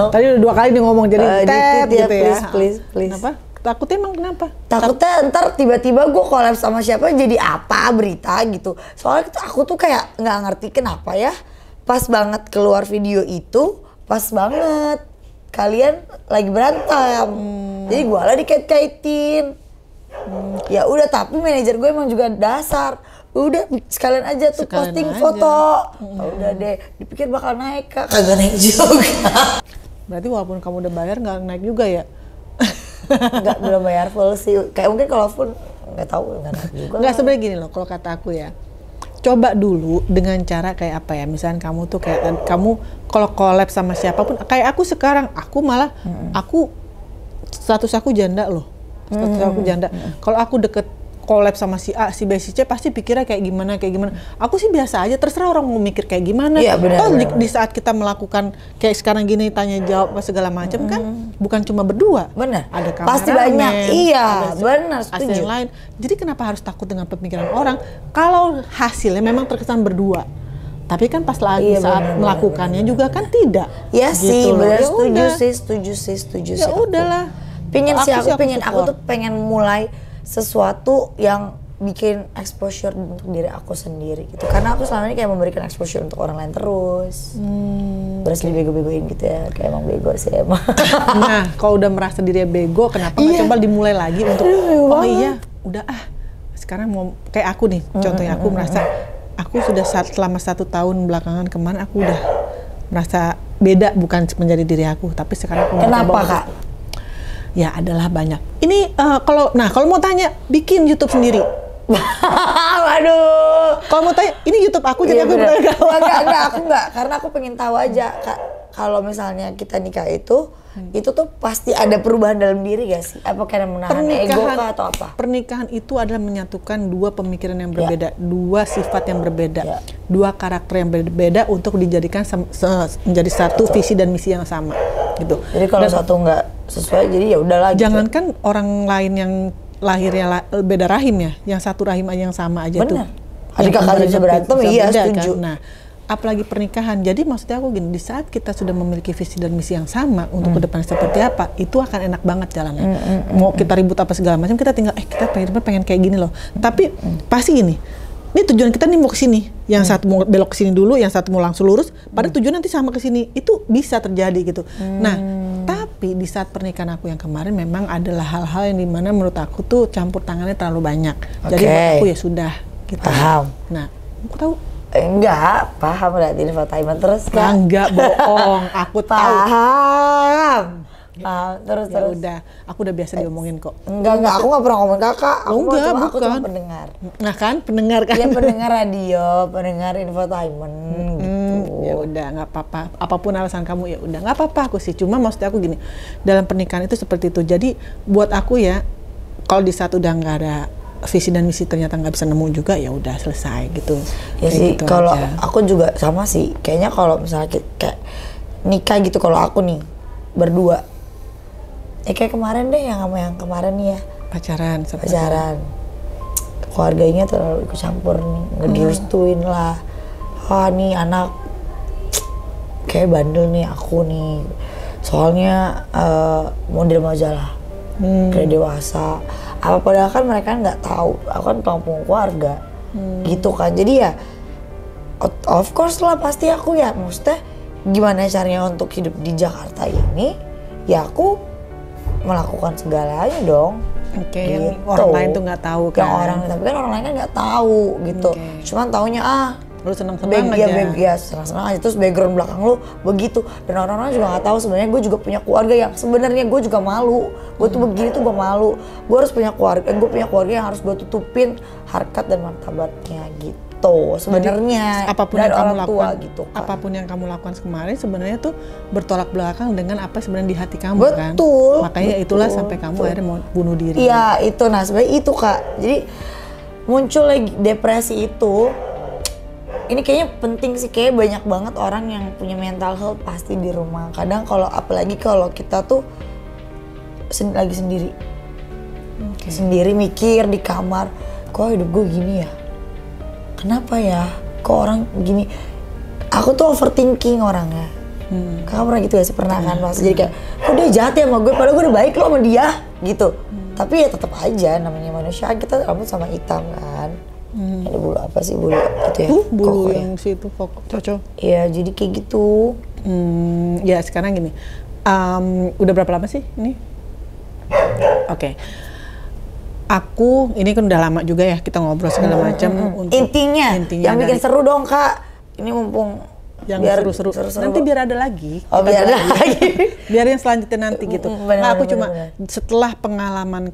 Tadi udah 2 kali nih ngomong jadi Ditit ya, gitu ya. please. Kenapa? Takutnya emang kenapa? Takutnya ntar tiba-tiba gue collab sama siapa jadi apa berita gitu. Soalnya aku tuh kayak nggak ngerti kenapa ya. Pas banget keluar video itu, pas banget kalian lagi berantem. Jadi gue lah dikait-kaitin. Ya udah, tapi manajer gue emang juga dasar. Udah sekalian aja tuh Sekalian posting aja. foto. Udah deh, dipikir bakal naik Kak. Kagak naik juga. Berarti walaupun kamu udah bayar nggak naik juga ya? Enggak, belum bayar full sih. Kayak mungkin kalau full nggak tahu, nggak naik juga. Nggak, sebenarnya gini loh, kalau kata aku ya, coba dulu dengan cara kayak apa ya, misalnya kamu tuh kayak kamu kalau collab sama siapapun, kayak aku sekarang, aku malah aku status aku janda loh, status aku janda. Kalau aku deket collab sama si A, si B, si C, pasti pikirnya kayak gimana. Aku sih biasa aja, terserah orang mau mikir kayak gimana. Iya, benar, Toh benar. di saat kita melakukan kayak sekarang gini, tanya jawab apa segala macam kan, bukan cuma berdua. Benar. Ada kameramen. Pasti banyak. Iya, ada benar, asisten setuju. lain. Jadi kenapa harus takut dengan pemikiran orang? Kalau hasilnya memang terkesan berdua, tapi kan pas lagi Iya, saat benar, melakukannya juga kan tidak. Ya sih, loh. benar, Ya udah. setuju sih. Ya udahlah. Aku support. tuh pengen mulai sesuatu yang bikin exposure untuk diri aku sendiri gitu. Karena aku selama ini kayak memberikan exposure untuk orang lain terus. Terus dibego-begoin gitu ya, kayak emang bego sih emang. Nah, kalau udah merasa dirinya bego, kenapa nggak coba dimulai lagi untuk oh iya, udah sekarang mau kayak aku nih. Contohnya aku merasa aku sudah selama 1 tahun belakangan kemarin aku udah merasa beda, bukan menjadi diri aku, tapi sekarang aku mau Kenapa coba Kak? ya adalah banyak. Ini kalau mau tanya, bikin YouTube sendiri. Waduh. Kalau mau tanya, ini YouTube aku jadi Iya, aku bener. bertanya kamu. Enggak, aku enggak. Karena aku pengen tahu aja, Kak. Kalau misalnya kita nikah itu tuh pasti ada perubahan dalam diri gak sih? Apa karena menahan ego kah atau apa? Pernikahan itu adalah menyatukan 2 pemikiran yang berbeda, 2 sifat yang berbeda, 2 karakter yang berbeda untuk dijadikan menjadi satu visi dan misi yang sama, gitu. Jadi kalau satu nggak sesuai, jadi ya udahlah. Jangankan orang lain yang lahirnya beda rahim ya, yang satu rahim aja yang sama aja tuh. Bener. Adik kakak bisa berantem, iya beda, setuju. Kan? Nah, apalagi pernikahan. Jadi maksudnya aku gini, di saat kita sudah memiliki visi dan misi yang sama untuk ke depan seperti apa, itu akan enak banget jalannya. Mau kita ribut apa segala macam, kita tinggal kita pengen kayak gini loh. Tapi pasti gini, ini tujuan kita nih mau ke sini, yang satu mau belok ke sini dulu, yang satu mau langsung lurus, pada tujuan nanti sama ke sini. Itu bisa terjadi gitu. Nah, tapi di saat pernikahan aku yang kemarin memang adalah hal-hal yang dimana menurut aku tuh campur tangannya terlalu banyak. Jadi buat aku ya sudah gitu. Paham. Nah, aku tahu. Enggak, paham berarti infotainment terus Kak. Enggak bohong, aku tahu. Paham. Terus. Ya udah, aku udah biasa diomongin kok. Enggak, aku nggak pernah ngomong kakak. Aku Enggak, aku cuma bukan. pendengar. Nah kan, pendengar kan? Iya, pendengar radio, pendengar infotainment gitu. Ya udah, nggak apa-apa. Apapun alasan kamu ya udah, nggak apa-apa aku sih. Cuma maksud aku gini, dalam pernikahan itu seperti itu. Jadi buat aku ya, kalau di saat udah nggak ada visi dan misi ternyata nggak bisa nemu juga, ya udah selesai gitu. Ya Kayak sih, gitu kalau aja. aku juga sama sih. Kayaknya kalau misalnya kayak nikah gitu, kalau aku nih berdua, kayak kemarin deh yang sama yang kemarin nih ya, pacaran. keluarganya terlalu ikut campur nih, nggak direstuin lah. Wah nih anak kayak bandel nih aku nih, soalnya model majalah, kayak dewasa. Apa padahal kan mereka nggak tahu, aku kan tulang keluarga, gitu kan. Jadi ya, of course lah pasti aku ya, maksudnya gimana caranya untuk hidup di Jakarta ini, ya aku melakukan segalanya dong. Oke, Gitu. yang orang lain tuh nggak tahu kan? Tapi kan orang lain kan nggak tahu gitu. Oke. Cuman taunya Lu seneng-seneng aja. ya senang-senang aja, terus background belakang lu begitu, dan orang-orang juga nggak tahu sebenarnya gue juga punya keluarga yang sebenarnya gue juga malu. Gue tuh begini tuh gue malu. Gue harus punya keluarga, gue punya keluarga yang harus gue tutupin harkat dan martabatnya gitu. Sebenarnya apapun dari yang kamu orang tua lakukan, gitu kan. apapun yang kamu lakukan kemarin sebenarnya tuh bertolak belakang dengan apa sebenarnya di hati kamu kan. Betul, Makanya itulah betul, sampai kamu betul. akhirnya mau bunuh diri. Iya itu, nah sebenarnya itu Kak. Jadi muncul lagi depresi itu. Ini kayaknya penting sih, kayak banyak banget orang yang punya mental health pasti di rumah. Kadang kalau apalagi kalau kita tuh lagi sendiri, sendiri mikir di kamar, kok hidup gue gini ya? Kenapa ya? Kok orang gini? Aku tuh overthinking orangnya. Kakak pernah gitu ya sih? Pernah kan? Jadi kayak, kok dia jahat ya sama gue? Padahal gue udah baik loh sama dia gitu. Tapi ya tetap aja namanya manusia, kita rambut sama hitam kan. Ada bulu apa sih? Bulu itu ya? Bulu koko yang situ koko. Cocok. Iya, jadi kayak gitu. Ya sekarang gini, udah berapa lama sih ini? Oke. Aku, ini kan udah lama juga ya kita ngobrol segala macam. Intinya yang bikin seru dong Kak. Ini mumpung yang biar seru-seru. Nanti biar ada lagi. Oh, biar ada lagi. Biar yang selanjutnya nanti gitu. Nah, aku cuma setelah pengalaman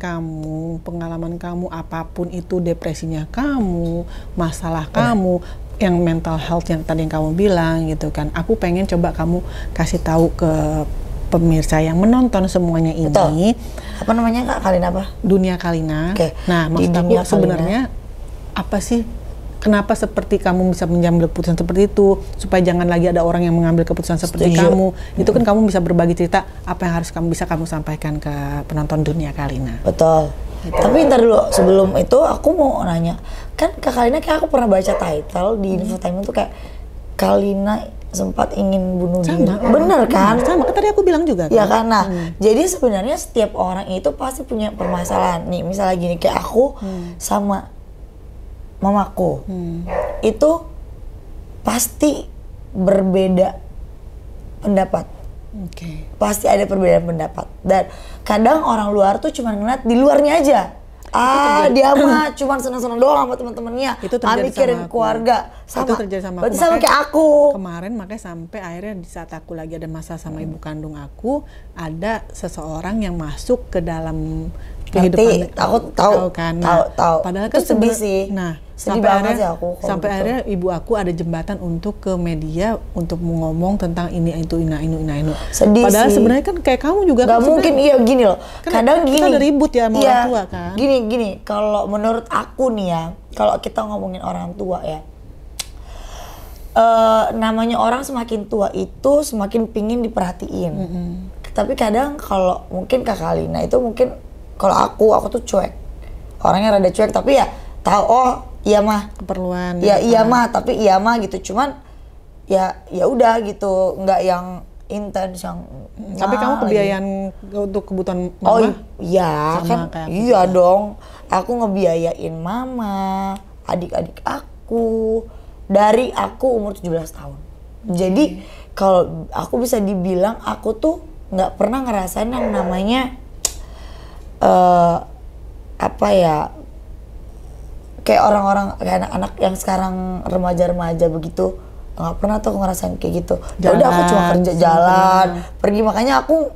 kamu apapun itu, depresinya kamu, masalah kamu, yang mental health yang tadi yang kamu bilang gitu kan. Aku pengen coba kamu kasih tahu ke pemirsa yang menonton semuanya ini. Betul. Apa namanya Kak? Kalina apa? Dunia Kalina. Oke. Nah, maksud aku sebenarnya apa sih? Kenapa seperti kamu bisa mengambil keputusan seperti itu, supaya jangan lagi ada orang yang mengambil keputusan seperti kamu. Itu kan kamu bisa berbagi cerita apa yang harus kamu sampaikan ke penonton Dunia Kalina. Betul. Gitu. Tapi ntar dulu, sebelum itu aku mau nanya, kan Kak Kalina kayak aku pernah baca title di infotainment tuh kayak Kalina sempat ingin bunuh diri. Bener kan? Sama, tadi aku bilang juga kan? Ya kan, nah jadi sebenarnya setiap orang itu pasti punya permasalahan. Nih misalnya gini, kayak aku sama mamaku, itu pasti berbeda pendapat. Pasti ada perbedaan pendapat. Dan kadang orang luar tuh cuma ngeliat di luarnya aja. Dia mah cuma seneng-seneng doang sama teman-temannya. Itu terjadi mikirin sama aku. keluarga. Itu terjadi sama aku. Berarti sama kayak aku. Kemarin makanya sampai akhirnya di saat aku lagi ada masalah sama ibu kandung aku, ada seseorang yang masuk ke dalam kehidupan aku tahu kan. Tahu. Padahal kan sedih sih. Nah, sedih banget sih aku. Sampai akhirnya ibu aku ada jembatan untuk ke media untuk ngomong tentang ini itu. Sedih. Padahal sih. Sebenarnya kan kayak kamu juga gak kan mungkin gini loh. Kadang gini. Kita ada ribut ya sama orang tua kan. Gini. Kalau menurut aku nih ya, kalau kita ngomongin orang tua ya, namanya orang semakin tua itu semakin pingin diperhatiin. Tapi kadang kalau mungkin Kak Kalina itu mungkin kalau aku tuh cuek, orangnya rada cuek, tapi ya tahu iya mah keperluan. Ya iya mah, tapi iya mah gitu, cuman ya udah gitu, nggak yang intens yang. Tapi kamu kebiayaan untuk kebutuhan mama? Oh iya kan, iya dong. Aku ngebiayain mama, adik-adik aku dari aku umur 17 tahun. Jadi kalau aku bisa dibilang aku tuh nggak pernah ngerasain yang namanya apa ya, kayak orang-orang kayak anak-anak yang sekarang remaja-remaja begitu, nggak pernah tuh aku ngerasain kayak gitu. Udah aku cuma kerja, jalan, pergi. Makanya aku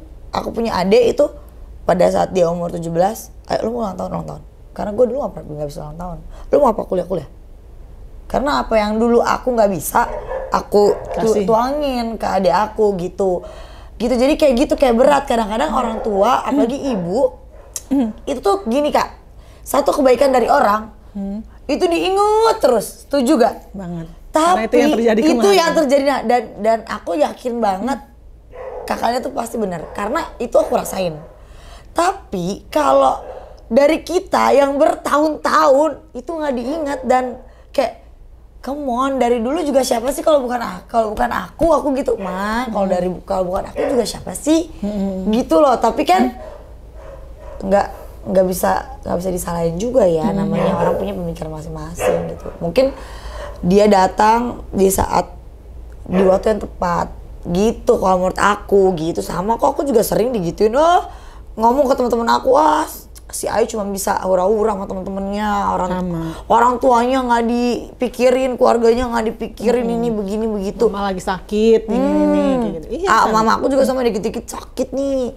punya adik itu pada saat dia umur 17, ayo lu mau ulang tahun. Karena gue dulu nggak bisa ulang tahun. Lu mau apa, kuliah? Karena apa yang dulu aku nggak bisa, aku tuangin ke adik aku gitu. Jadi kayak berat. Kadang-kadang orang tua, apalagi ibu, itu tuh gini Kak, satu kebaikan dari orang itu diingat terus, setuju gak? Banget. Tapi itu yang terjadi dan aku yakin banget kakaknya tuh pasti benar, karena itu aku rasain. Tapi kalau dari kita yang bertahun-tahun itu nggak diingat, dan kayak come on, dari dulu juga siapa sih kalau bukan aku gitu mah. Kalau bukan aku juga siapa sih gitu loh. Tapi kan nggak bisa disalahin juga ya, namanya orang punya pemikiran masing-masing gitu. Mungkin dia datang di waktu yang tepat gitu kalau menurut aku gitu. Sama kok aku juga sering digituin, ngomong ke teman-teman aku, si Ayu cuma bisa hura-hura sama temen-temennya, orang tuanya nggak dipikirin, keluarganya nggak dipikirin, ini begini begitu, mama lagi sakit, ini gitu. Iya, mama aku juga sama dikit-dikit sakit nih,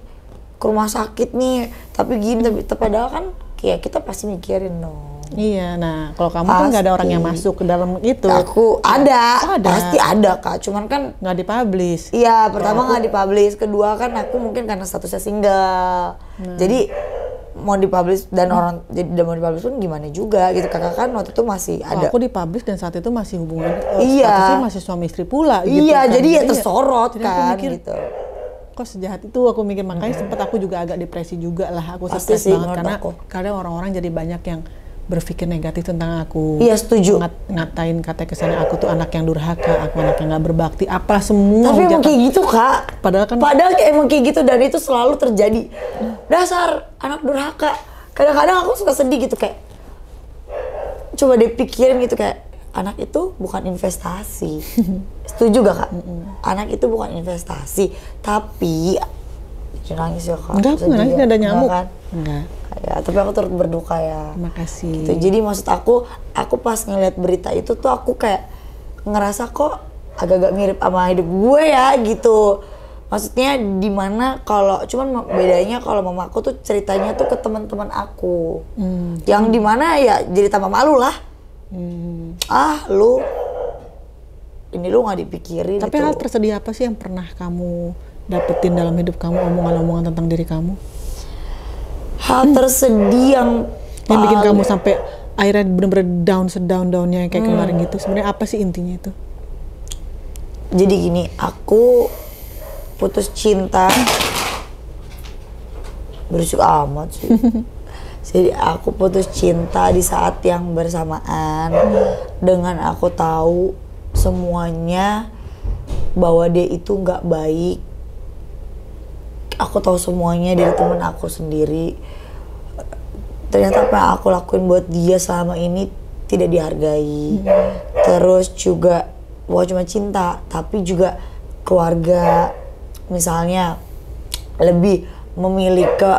ke rumah sakit nih, tapi gini, tapi padahal kan kayak kita pasti mikirin dong. Iya, nah kalau kamu kan nggak ada orang yang masuk ke dalam itu. Aku ada, pasti ada Kak, cuman kan nggak dipublish. Iya, pertama nggak dipublish, kedua kan aku mungkin karena statusnya single, jadi mau dipublish dan orang jadi mau dipublish pun gimana juga gitu. Kakak kan waktu itu masih ada. Aku dipublish dan saat itu masih hubungan statusnya masih suami istri pula gitu. Iya, kan. jadi ya tersorot jadi kan gitu. kok sejahat itu aku mikir, makanya sempat aku juga agak depresi juga lah, aku Pasti stres sih, banget menurut aku. karena orang-orang jadi banyak yang berpikir negatif tentang aku. Iya, setuju. Ngatain kata kesannya aku tuh anak yang durhaka, aku anak yang nggak berbakti, apa semua. Tapi emang hujatan. kayak gitu Kak. Padahal emang kayak gitu, dan itu selalu terjadi. Dasar anak durhaka. Kadang-kadang aku suka sedih gitu, kayak coba deh pikirin gitu, kayak anak itu bukan investasi. Setuju gak Kak? Anak itu bukan investasi, tapi nangis ya Kak. Enggak, aku nangis, nggak ada nyamuk. Enggak kan? Enggak. Ya, tapi aku turut berduka ya. Terima kasih. Gitu. Jadi maksud aku pas ngeliat berita itu tuh aku kayak ngerasa kok agak-agak mirip sama hidup gue ya gitu. Maksudnya dimana kalau cuman bedanya kalau mamaku tuh ceritanya tuh ke teman-teman aku, yang dimana ya jadi tambah malu lah. Lu ini lu nggak dipikirin. Tapi gitu. hal tersedih apa sih yang pernah kamu dapetin dalam hidup kamu, omongan-omongan tentang diri kamu? Hal tersedih yang bikin kamu sampai akhirnya bener-bener sedown-downnya kayak kemarin gitu. Sebenarnya apa sih intinya itu? Jadi gini, aku putus cinta. Berisik amat sih. Jadi aku putus cinta di saat yang bersamaan dengan aku tahu semuanya bahwa dia itu nggak baik. Aku tahu semuanya dari temen aku sendiri. Ternyata apa yang aku lakuin buat dia selama ini tidak dihargai. Terus juga bukan cuma cinta, tapi juga keluarga. Misalnya lebih memilih ke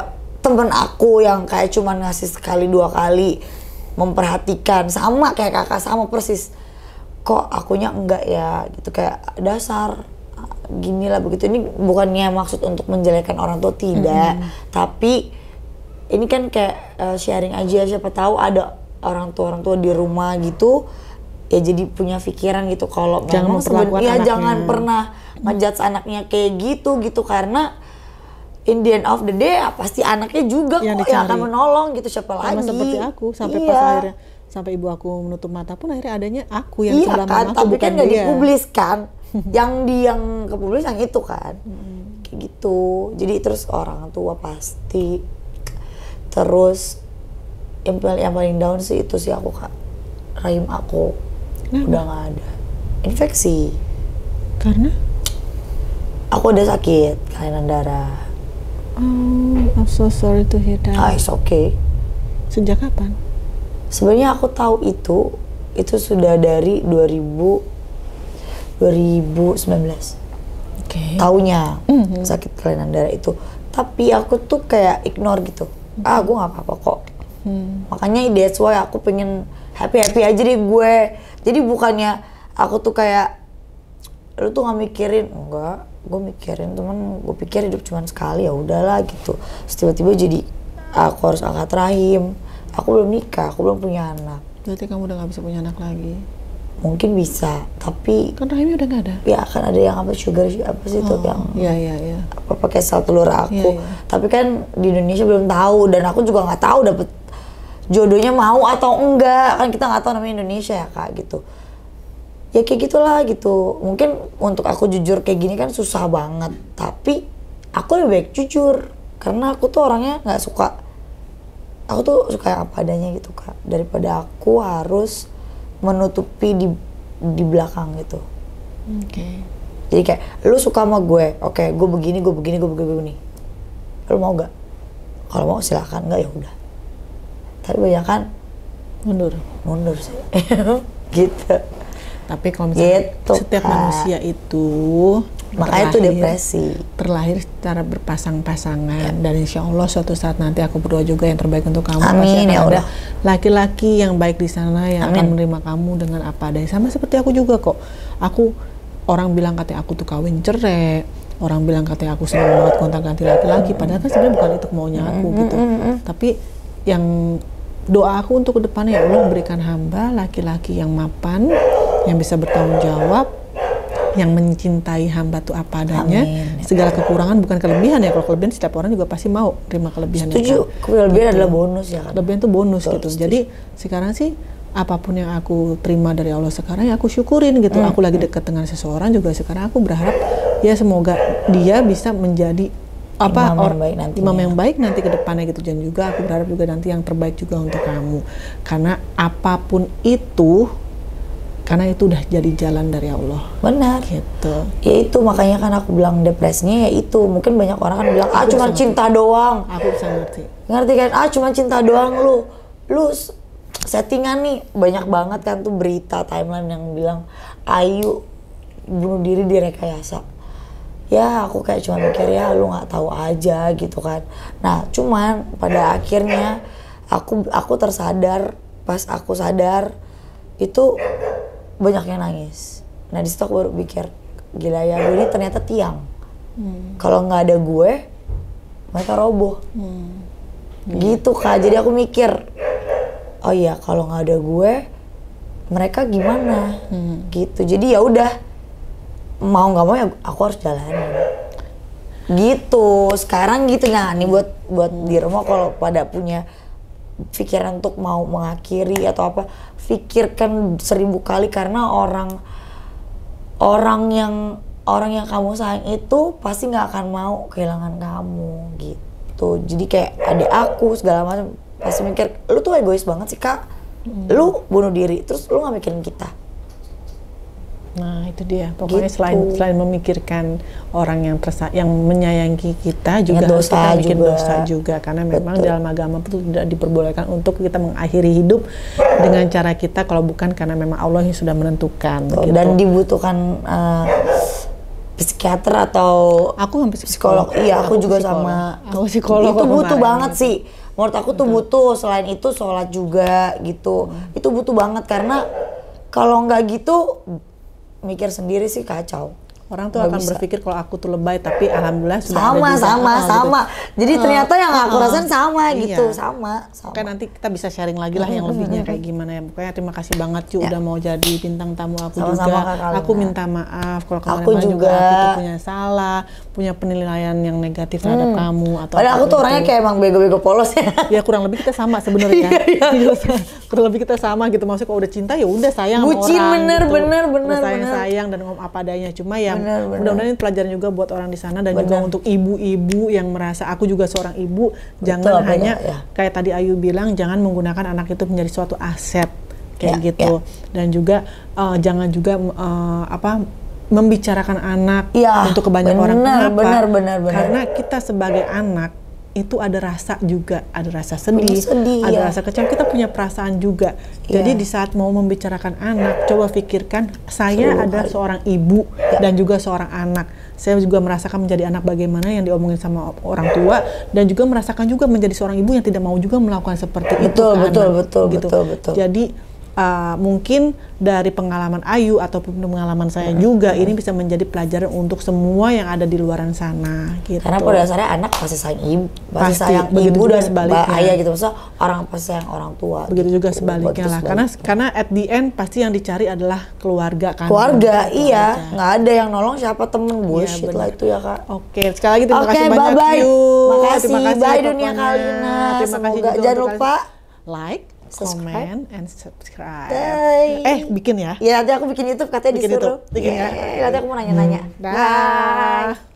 temen aku yang kayak cuman ngasih sekali dua kali, memperhatikan, sama kayak kakak, sama persis. Kok akunya enggak ya gitu, kayak dasar gini lah begitu. Ini bukannya maksud untuk menjelekan orang tua, tidak, tapi ini kan kayak sharing aja, siapa tahu ada orang tua di rumah gitu ya, jadi punya pikiran gitu kalau memang sebenarnya jangan pernah ngejudge anaknya kayak gitu karena in the end of the day pasti anaknya juga yang akan menolong gitu, siapa lagi. Seperti aku sampai pas akhirnya sampai ibu aku menutup mata pun akhirnya adanya aku yang sebelah kan, mamaku, tapi bukan kan nggak dia. dipublis kan. yang kepublis yang itu kan. Kayak gitu. Jadi terus orang tua pasti. Terus yang paling down sih itu sih aku Kak. Rahim aku udah nggak ada. Infeksi. Karena? Aku udah sakit kelainan darah. Oh, I'm so sorry to hear that. It's okay. Sejak kapan? Sebenarnya aku tahu itu sudah dari 2019. Okay. Taunya sakit kelainan darah itu. Tapi aku tuh kayak ignore gitu. Gue nggak apa-apa kok. Makanya that's why aku pengen happy aja deh gue. Jadi bukannya aku tuh kayak lu tuh nggak mikirin, enggak, gue mikirin, teman gue pikir hidup cuma sekali, ya udahlah gitu. Terus tiba-tiba jadi aku harus angkat rahim. Aku belum nikah, aku belum punya anak. Berarti kamu udah nggak bisa punya anak lagi? Mungkin bisa, tapi kan rahimnya udah nggak ada. Ya kan ada yang apa sugar apa sih itu yang iya. apa pakai sel telur aku. Iya. Tapi kan di Indonesia belum tahu, dan aku juga nggak tahu dapet jodohnya mau atau enggak, kan kita nggak tahu namanya Indonesia ya Kak gitu. Ya kayak gitulah gitu. Mungkin untuk aku jujur kayak gini kan susah banget, tapi aku lebih baik jujur karena aku tuh orangnya nggak suka. Aku tuh suka yang apa adanya gitu Kak, daripada aku harus menutupi di belakang gitu. Oke. Jadi kayak lu suka sama gue, oke, gue begini. Lu mau gak? Kalau mau silakan, nggak ya udah. Tapi banyak kan mundur sih. Gitu. Tapi kalau misalnya gitu, setiap Kak. manusia itu makanya itu depresi. Terlahir secara berpasang-pasangan, dan insya Allah suatu saat nanti aku berdoa juga yang terbaik untuk kamu. Amin, pasti ya akan ada Allah. laki-laki yang baik di sana yang Amin. akan menerima kamu dengan apa adanya. Sama seperti aku juga kok. Orang bilang katanya aku tuh kawin cerai, orang bilang katanya aku senang banget gonta-ganti laki-laki, padahal kan sebenarnya bukan itu maunya aku gitu. Tapi yang doa aku untuk kedepannya, ya Allah berikan hamba laki-laki yang mapan, yang bisa bertanggung jawab, yang mencintai hamba tuh apa adanya. Amin. Segala kekurangan bukan kelebihan ya. Kalau kelebihan setiap orang juga pasti mau terima kelebihannya. Setuju, kelebihan adalah bonus ya kan. Kelebihan tuh bonus Betul, gitu. setuju. Jadi sekarang sih apapun yang aku terima dari Allah sekarang ya aku syukurin gitu. Aku lagi dekat dengan seseorang juga sekarang aku berharap ya semoga dia bisa menjadi imam yang baik nanti ke depannya gitu. Dan juga aku berharap juga nanti yang terbaik juga untuk kamu. Karena apapun itu, karena itu udah jadi jalan dari Allah. Benar. Gitu. Ya itu makanya kan aku bilang depresinya ya itu. Mungkin banyak orang kan bilang cuma cinta doang. Aku bisa ngerti. Ngerti kan? Cuma cinta doang lu settingan nih. Banyak banget kan tuh berita timeline yang bilang Ayu bunuh diri di rekayasa. Ya aku kayak cuma mikir ya lu nggak tahu aja gitu kan. Nah cuman pada akhirnya aku tersadar, pas aku sadar itu banyak yang nangis. Nah di situ aku baru pikir gila ya, gue ini ternyata tiang. Kalau nggak ada gue mereka roboh. Gitu Kak. Jadi aku mikir oh iya kalau nggak ada gue mereka gimana gitu. Jadi ya udah mau nggak mau ya aku harus jalanin gitu sekarang gitu. Nah nih buat di rumah kalau pada punya pikiran untuk mau mengakhiri atau apa, pikirkan 1000 kali karena orang yang kamu sayang itu pasti nggak akan mau kehilangan kamu gitu. Jadi kayak adik aku segala macam pasti mikir lu tuh egois banget sih Kak, lu bunuh diri terus lu nggak mikirin kita. Nah itu dia, pokoknya Gitu. selain memikirkan orang yang menyayangi kita juga harus dosa kita bikin juga. dosa juga. Karena memang Betul. dalam agama itu tidak diperbolehkan untuk kita mengakhiri hidup dengan cara kita kalau bukan karena memang Allah yang sudah menentukan. Gitu. Dan dibutuhkan psikiater atau aku sampai psikolog. Iya aku juga psikolog. sama. Aku psikolog Itu butuh kemarin. banget sih. Menurut aku tuh butuh. Selain itu sholat juga gitu. Itu butuh banget karena kalau nggak gitu mikir sendiri sih kacau. Orang tuh Nggak akan bisa. berpikir kalau aku tuh lebay, tapi alhamdulillah sudah Sama, ada juga. sama. Jadi ternyata yang aku rasain sama Iya. gitu, sama. Oke, nanti kita bisa sharing lagi lah yang lebihnya kayak gimana ya. Pokoknya terima kasih banget Cu udah mau jadi bintang tamu aku Sama-sama, juga. Kak Kalina. Aku minta maaf kalau Aku kemarin juga juga. aku tuh punya salah, punya penilaian yang negatif terhadap kamu atau Padahal aku apapun tuh orangnya itu. kayak emang bego-bego polos ya. Ya kurang lebih kita sama sebenarnya kan. Kurang lebih kita sama gitu. Maksudnya kalau udah cinta ya udah sayang sama Bucin, orang bener, gitu. bener. Udah sayang dan ngomong apa adanya. Cuma ya Bener. mudah-mudahan ini pelajaran juga buat orang di sana dan juga untuk ibu-ibu yang merasa aku juga seorang ibu. Jangan Betul, hanya ya. kayak tadi Ayu bilang jangan menggunakan anak itu menjadi suatu aset kayak Ya, gitu. Dan juga jangan juga membicarakan anak Ya, untuk kebanyakan orang. bener, Kenapa? bener. Karena kita sebagai anak itu ada rasa juga, ada rasa sedih, ada ya. rasa kecewa, kita punya perasaan juga. Jadi di saat mau membicarakan anak, coba pikirkan saya adalah seorang ibu dan juga seorang anak. Saya juga merasakan menjadi anak bagaimana yang diomongin sama orang tua dan juga merasakan juga menjadi seorang ibu yang tidak mau juga melakukan seperti itu. Betul. Jadi mungkin dari pengalaman Ayu ataupun pengalaman saya juga ini bisa menjadi pelajaran untuk semua yang ada di luaran sana gitu. Karena pada dasarnya anak pasti sayang ibu, pasti sayang begitu ibu juga dan sebaliknya. ayah gitu. Maksudnya orang pasti sayang orang tua. Begitu juga gitu. sebaliknya lah. Karena at the end pasti yang dicari adalah keluarga kan. Keluarga, Itu iya. aja. Nggak ada yang nolong siapa temen, bullshit lah itu ya Kak. Oke, sekali lagi terima kasih banyak bye-bye. Yu. Terima kasih, bye Dunia Kalina. Terima kasih Semoga juga jangan untuk lupa like, subscribe. comment, and subscribe. Bye. Bikin ya. Ya nanti aku bikin YouTube katanya Bikin disuruh. YouTube, bikin ya. Nanti aku mau nanya-nanya. Dah.